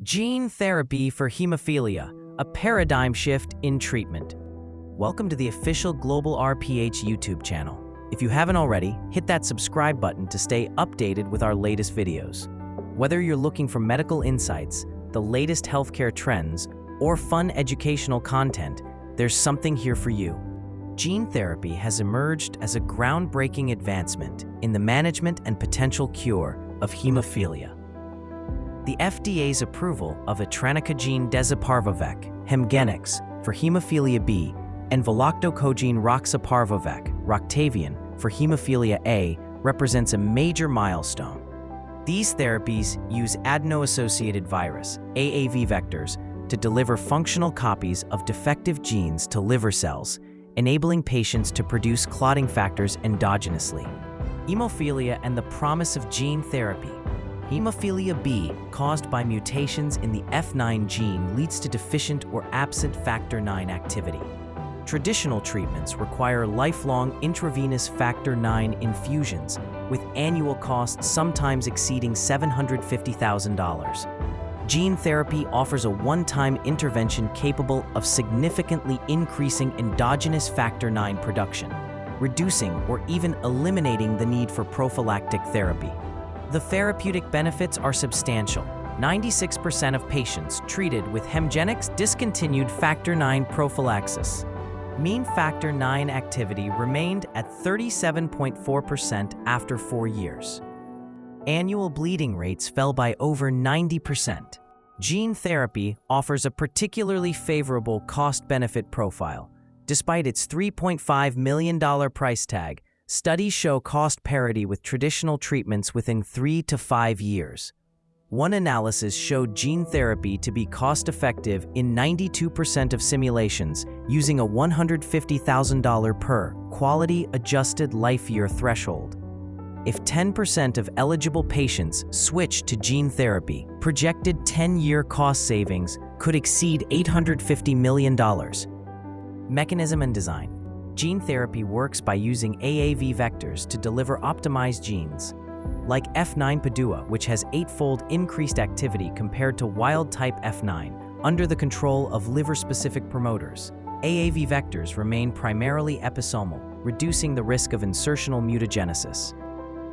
Gene therapy for hemophilia, a paradigm shift in treatment. Welcome to the official Global RPH YouTube channel. If you haven't already, hit that subscribe button to stay updated with our latest videos. Whether you're looking for medical insights, the latest healthcare trends, or fun educational content, there's something here for you. Gene therapy has emerged as a groundbreaking advancement in the management and potential cure of hemophilia. The FDA's approval of etranacogene dezaparvovec, Hemgenix, for hemophilia B, and valoctocogene roxaparvovec, Roctavian, for hemophilia A, represents a major milestone. These therapies use adeno-associated virus, AAV vectors, to deliver functional copies of defective genes to liver cells, enabling patients to produce clotting factors endogenously. Hemophilia and the promise of gene therapy. Hemophilia B, caused by mutations in the F9 gene, leads to deficient or absent factor IX activity. Traditional treatments require lifelong intravenous factor IX infusions, with annual costs sometimes exceeding $750,000. Gene therapy offers a one-time intervention capable of significantly increasing endogenous factor IX production, reducing or even eliminating the need for prophylactic therapy. The therapeutic benefits are substantial. 96% of patients treated with Hemgenix discontinued factor IX prophylaxis. Mean factor IX activity remained at 37.4% after 4 years. Annual bleeding rates fell by over 90%. Gene therapy offers a particularly favorable cost-benefit profile. Despite its $3.5 million price tag, studies show cost parity with traditional treatments within 3 to 5 years. One analysis showed gene therapy to be cost-effective in 92% of simulations using a $150,000 per quality-adjusted life year threshold. If 10% of eligible patients switch to gene therapy, projected 10-year cost savings could exceed $850 million. Mechanism and design. Gene therapy works by using AAV vectors to deliver optimized genes. Like F9 Padua, which has 8-fold increased activity compared to wild-type F9, under the control of liver-specific promoters, AAV vectors remain primarily episomal, reducing the risk of insertional mutagenesis.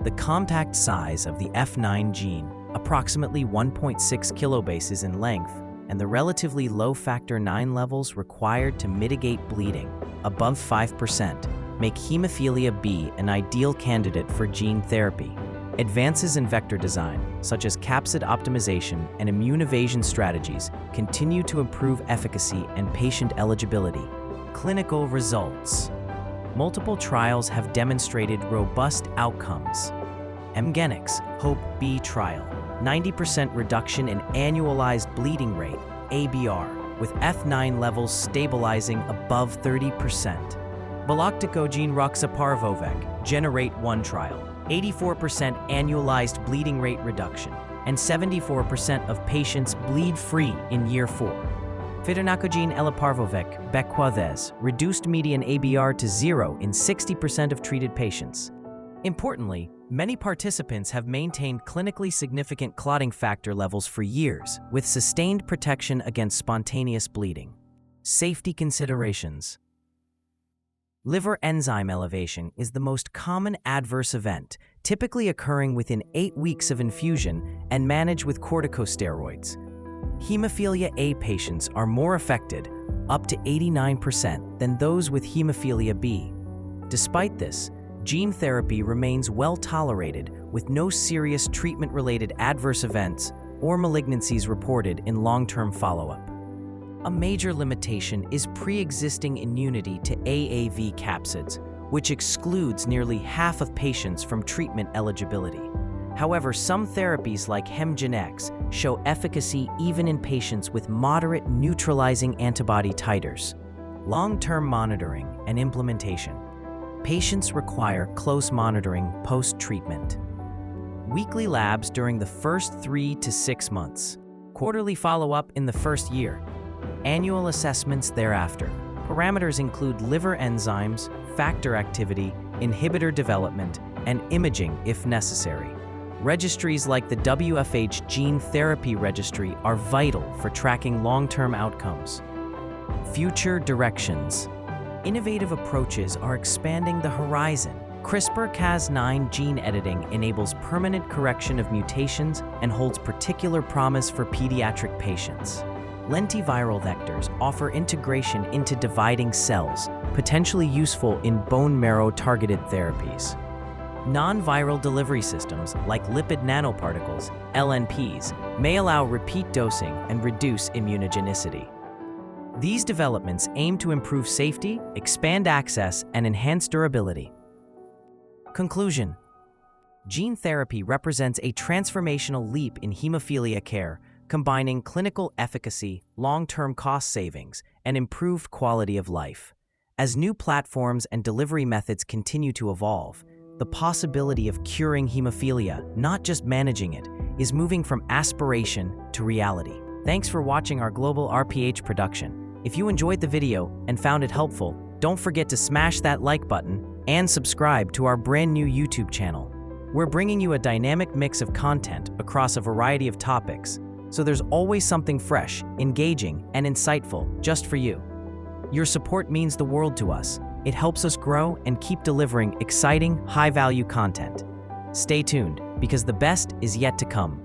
The compact size of the F9 gene, approximately 1.6 kilobases in length, and the relatively low factor IX levels required to mitigate bleeding, above 5%, make hemophilia B an ideal candidate for gene therapy. Advances in vector design, such as capsid optimization and immune evasion strategies, continue to improve efficacy and patient eligibility. Clinical results. Multiple trials have demonstrated robust outcomes. Hemgenix, HOPE-B trial, 90% reduction in annualized bleeding rate, ABR, with F9 levels stabilizing above 30%. Valoctocogene roxaparvovec, GENERATE-1 trial, 84% annualized bleeding rate reduction, and 74% of patients bleed free in year 4. Etranacogene elaparvovec, bequadez, reduced median ABR to 0 in 60% of treated patients. Importantly, many participants have maintained clinically significant clotting factor levels for years, with sustained protection against spontaneous bleeding. Safety considerations. Liver enzyme elevation is the most common adverse event, typically occurring within 8 weeks of infusion and managed with corticosteroids. Hemophilia A patients are more affected, up to 89%, than those with hemophilia B. Despite this, gene therapy remains well tolerated, with no serious treatment-related adverse events or malignancies reported in long-term follow-up. A major limitation is pre-existing immunity to AAV capsids, which excludes nearly half of patients from treatment eligibility. However, some therapies like Hemgenix show efficacy even in patients with moderate neutralizing antibody titers. Long-term monitoring and implementation. Patients require close monitoring post-treatment. Weekly labs during the first 3 to 6 months. Quarterly follow-up in the first year. Annual assessments thereafter. Parameters include liver enzymes, factor activity, inhibitor development, and imaging if necessary. Registries like the WFH Gene Therapy Registry are vital for tracking long-term outcomes. Future directions. Innovative approaches are expanding the horizon. CRISPR-Cas9 gene editing enables permanent correction of mutations and holds particular promise for pediatric patients. Lentiviral vectors offer integration into dividing cells, potentially useful in bone marrow-targeted therapies. Non-viral delivery systems like lipid nanoparticles, LNPs, may allow repeat dosing and reduce immunogenicity. These developments aim to improve safety, expand access, and enhance durability. Conclusion. Gene therapy represents a transformational leap in hemophilia care, combining clinical efficacy, long-term cost savings, and improved quality of life. As new platforms and delivery methods continue to evolve, the possibility of curing hemophilia, not just managing it, is moving from aspiration to reality. Thanks for watching our Global RPH production. If you enjoyed the video and found it helpful, don't forget to smash that like button and subscribe to our brand new YouTube channel. We're bringing you a dynamic mix of content across a variety of topics, so there's always something fresh, engaging, and insightful just for you. Your support means the world to us. It helps us grow and keep delivering exciting, high-value content. Stay tuned, because the best is yet to come.